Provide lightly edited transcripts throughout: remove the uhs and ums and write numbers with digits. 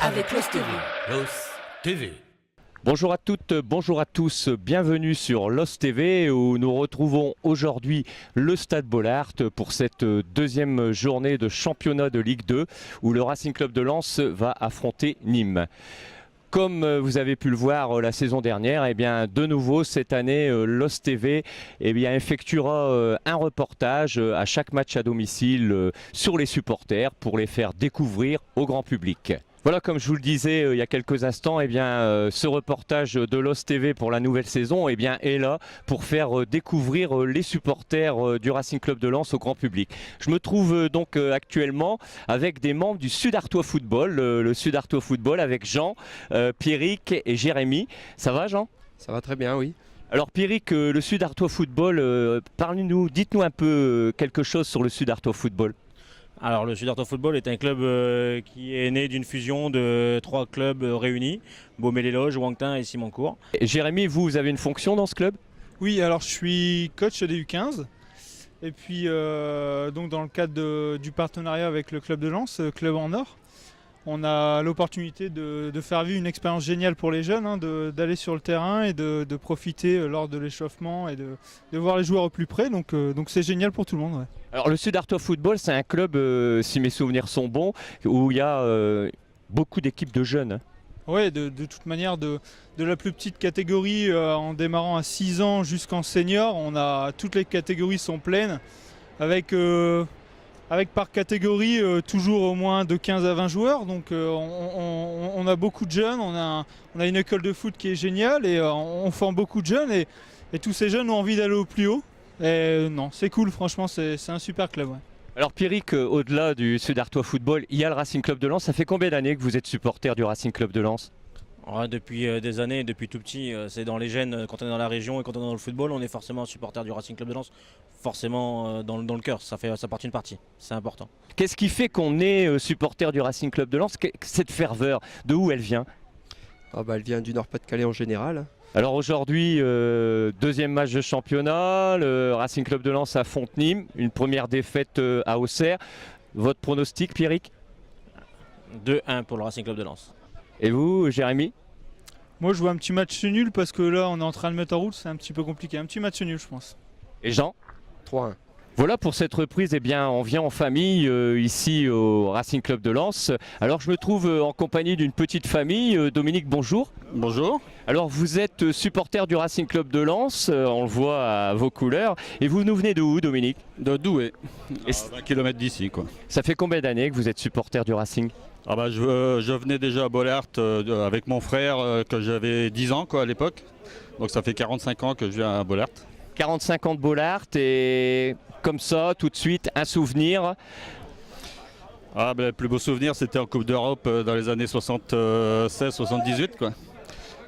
avec Los TV. Los TV. Bonjour à toutes, bonjour à tous, bienvenue sur Los TV où nous retrouvons aujourd'hui le Stade Bollaert pour cette deuxième journée de championnat de Ligue 2 où le Racing Club de Lens va affronter Nîmes. Comme vous avez pu le voir la saison dernière, de nouveau cette année, Los TV effectuera un reportage à chaque match à domicile sur les supporters pour les faire découvrir au grand public. Voilà, comme je vous le disais il y a quelques instants, ce reportage de Los TV pour la nouvelle saison est là pour faire découvrir les supporters du Racing Club de Lens au grand public. Je me trouve donc actuellement avec des membres du Sud Artois Football, le Sud Artois Football avec Jean, Pierrick et Jérémy. Ça va Jean? Ça va très bien, oui. Alors Pierrick, le Sud Artois Football, parlez-nous, dites-nous un peu quelque chose sur le Sud Artois Football. Alors le Sud Artois Football est un club qui est né d'une fusion de 3 clubs réunis, Beaumais-les-Loges, Wangtin et Simoncourt. Jérémy, vous avez une fonction dans ce club? Oui, alors je suis coach des U15 et puis donc dans le cadre du partenariat avec le club de Lens, club en or, on a l'opportunité de faire vivre une expérience géniale pour les jeunes, d'aller sur le terrain et de profiter lors de l'échauffement et de voir les joueurs au plus près, donc c'est génial pour tout le monde. Ouais. Alors le Sud Artois Football, c'est un club, si mes souvenirs sont bons, où il y a beaucoup d'équipes de jeunes. Oui, de toute manière, de la plus petite catégorie en démarrant à 6 ans jusqu'en senior, toutes les catégories sont pleines, avec par catégorie toujours au moins de 15 à 20 joueurs. Donc on a beaucoup de jeunes, on a une école de foot qui est géniale et on forme beaucoup de jeunes et tous ces jeunes ont envie d'aller au plus haut. Et non, c'est cool, franchement, c'est un super club. Ouais. Alors Pierrick, au-delà du Sud Artois Football, il y a le Racing Club de Lens. Ça fait combien d'années que vous êtes supporter du Racing Club de Lens? Depuis des années, depuis tout petit, c'est dans les gènes, quand on est dans la région et quand on est dans le football, on est forcément supporter du Racing Club de Lens, forcément dans le cœur, ça porte une partie, c'est important. Qu'est-ce qui fait qu'on est supporter du Racing Club de Lens? Cette ferveur, de où elle vient? Elle vient du Nord-Pas-de-Calais en général. Alors aujourd'hui, deuxième match de championnat, le Racing Club de Lens affronte Nîmes, une première défaite à Auxerre. Votre pronostic, Pierrick? 2-1 pour le Racing Club de Lens. Et vous, Jérémy? Moi, je vois un petit match nul parce que là, on est en train de mettre en route, c'est un petit peu compliqué. Un petit match nul, je pense. Et Jean? 3-1. Voilà pour cette reprise, on vient en famille ici au Racing Club de Lens. Alors je me trouve en compagnie d'une petite famille. Dominique, bonjour. Bonjour. Alors vous êtes supporter du Racing Club de Lens, on le voit à vos couleurs. Et vous nous venez d'où, Dominique? De Douai, à 20 km d'ici, quoi. Ça fait combien d'années que vous êtes supporter du Racing? Je venais déjà à Bollaert avec mon frère quand j'avais 10 ans à l'époque. Donc ça fait 45 ans que je viens à Bollaert. 45 ans de Bollaert et comme ça, tout de suite, un souvenir. Le plus beau souvenir, c'était en Coupe d'Europe dans les années 76-78.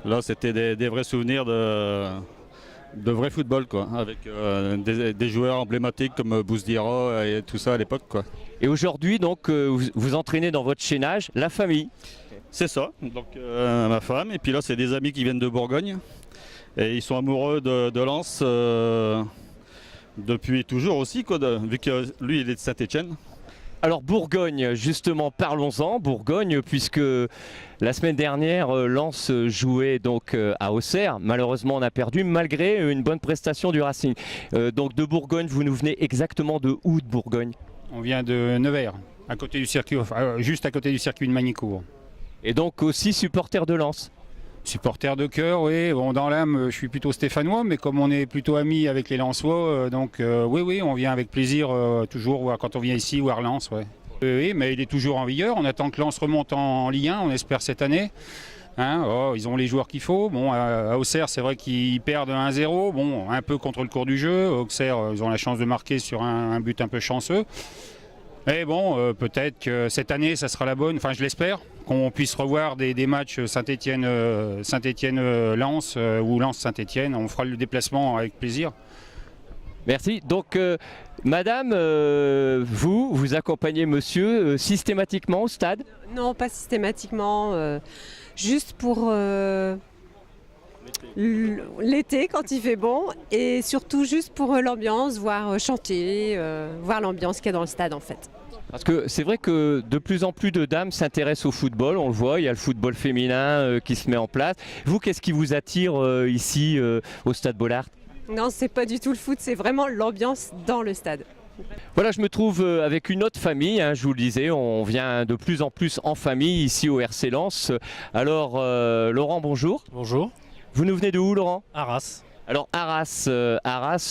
Là, c'était des vrais souvenirs de vrai football, avec des joueurs emblématiques comme Bousdira et tout ça à l'époque. Et aujourd'hui, donc, vous entraînez dans votre chaînage la famille. C'est ça, donc ma femme, et puis là, c'est des amis qui viennent de Bourgogne. Et ils sont amoureux de Lens depuis toujours aussi, vu que lui, il est de Saint-Étienne. Alors Bourgogne, justement, parlons-en, Bourgogne, puisque la semaine dernière, Lens jouait donc à Auxerre. Malheureusement, on a perdu, malgré une bonne prestation du Racing. Donc de Bourgogne, vous nous venez exactement de où de Bourgogne? On vient de Nevers, à côté du circuit, juste à côté du circuit de Magnicourt. Et donc aussi supporter de Lens? Supporter de cœur, oui. Bon, dans l'âme, je suis plutôt stéphanois, mais comme on est plutôt amis avec les Lensois, oui, on vient avec plaisir toujours quand on vient ici voir Lens. Ouais. Oui, mais il est toujours en vigueur. On attend que Lens remonte en Ligue 1, on espère cette année. Ils ont les joueurs qu'il faut. Bon, à Auxerre, c'est vrai qu'ils perdent 1-0, bon, un peu contre le cours du jeu. Auxerre, ils ont la chance de marquer sur un but un peu chanceux. Mais bon, peut-être que cette année, ça sera la bonne, enfin je l'espère, qu'on puisse revoir des matchs Saint-Étienne-Lens ou Lens-Saint-Étienne. On fera le déplacement avec plaisir. Merci. Donc, madame, vous accompagnez monsieur systématiquement au stade? Non, pas systématiquement, juste pour L'été quand il fait bon et surtout juste pour l'ambiance, voir chanter, voir l'ambiance qu'il y a dans le stade en fait. Parce que c'est vrai que de plus en plus de dames s'intéressent au football, on le voit, il y a le football féminin qui se met en place. Vous, qu'est-ce qui vous attire ici au Stade Bollaert? Non, c'est pas du tout le foot, c'est vraiment l'ambiance dans le stade. Voilà, je me trouve avec une autre famille, hein, je vous le disais, on vient de plus en plus en famille ici au RC Lens. Alors Laurent, bonjour. Bonjour. Vous nous venez de où, Laurent? Arras. Alors Arras,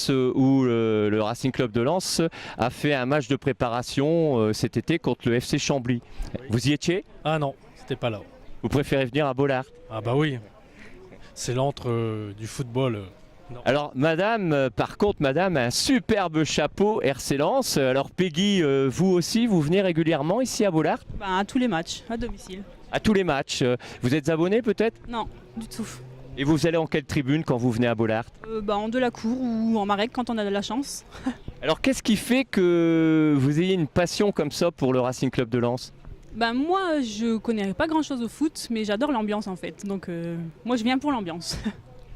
où le Racing Club de Lens a fait un match de préparation cet été contre le FC Chambly. Oui. Vous y étiez? Ah non, c'était pas là. Vous préférez venir à Bollaert? Ah bah oui. C'est l'antre du football. Alors madame, par contre madame a un superbe chapeau RC Lens. Alors Peggy, vous aussi, vous venez régulièrement ici à Bollaert? À tous les matchs, à domicile. À tous les matchs. Vous êtes abonné peut-être? Non, du tout. Et vous allez en quelle tribune quand vous venez à Bollaert? En de la cour ou en Marek quand on a de la chance. Alors qu'est-ce qui fait que vous ayez une passion comme ça pour le Racing Club de Lens? Moi, je connais pas grand-chose au foot, mais j'adore l'ambiance en fait. Donc moi, je viens pour l'ambiance.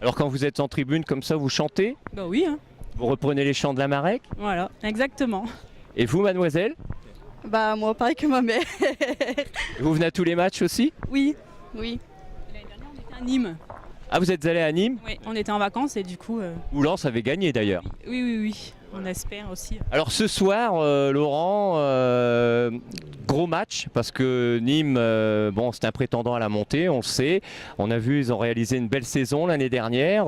Alors quand vous êtes en tribune comme ça, vous chantez? Bah oui, hein. Vous reprenez les chants de la Marek? Voilà, exactement. Et vous, mademoiselle? Moi, pareil que ma mère. Vous venez à tous les matchs aussi? Oui. L'année dernière, on était à Nîmes. Ah, vous êtes allé à Nîmes? Oui, on était en vacances et du coup... Où Lens avait gagné d'ailleurs. Oui. On espère aussi. Alors ce soir, Laurent, gros match parce que Nîmes, c'est un prétendant à la montée, on le sait. On a vu, ils ont réalisé une belle saison l'année dernière.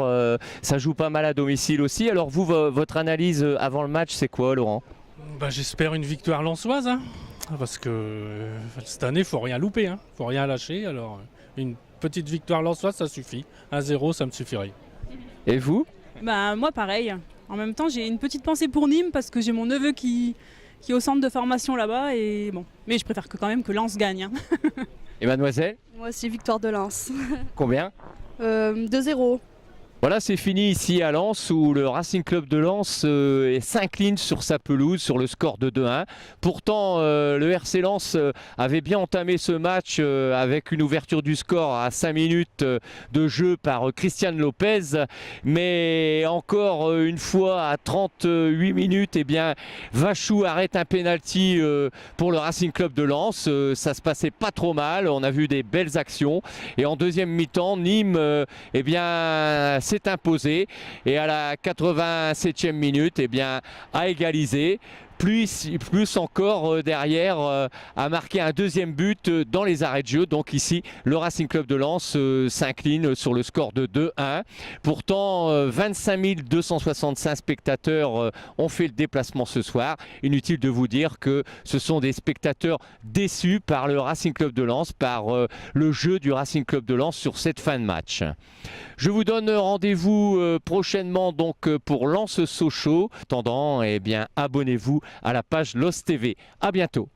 Ça joue pas mal à domicile aussi. Alors vous, votre analyse avant le match, c'est quoi, Laurent? J'espère une victoire lensoise, hein, parce que cette année, il faut rien louper, hein, faut rien lâcher. Alors une petite victoire lensoise, ça suffit. 1-0, ça me suffirait. Et vous? Moi, pareil. En même temps, j'ai une petite pensée pour Nîmes parce que j'ai mon neveu qui est au centre de formation là-bas. Mais je préfère quand même que Lens gagne. Hein. Et mademoiselle? Moi aussi, victoire de Lens. Combien? 2-0. Voilà, c'est fini ici à Lens où le Racing Club de Lens s'incline sur sa pelouse sur le score de 2-1. Pourtant, le RC Lens avait bien entamé ce match avec une ouverture du score à 5 minutes de jeu par Christian Lopez. Mais encore une fois, à 38 minutes, Vachou arrête un penalty pour le Racing Club de Lens. Ça se passait pas trop mal, on a vu des belles actions. Et en deuxième mi-temps, Nîmes, s'est imposé et à la 87e minute a égalisé. Plus encore derrière a marqué un deuxième but dans les arrêts de jeu. Donc ici, le Racing Club de Lens s'incline sur le score de 2-1. Pourtant, 25 265 spectateurs ont fait le déplacement ce soir. Inutile de vous dire que ce sont des spectateurs déçus par le Racing Club de Lens, par le jeu du Racing Club de Lens sur cette fin de match. Je vous donne rendez-vous prochainement pour Lens Sochaux. En attendant, abonnez-vous à la page LOS TV. À bientôt.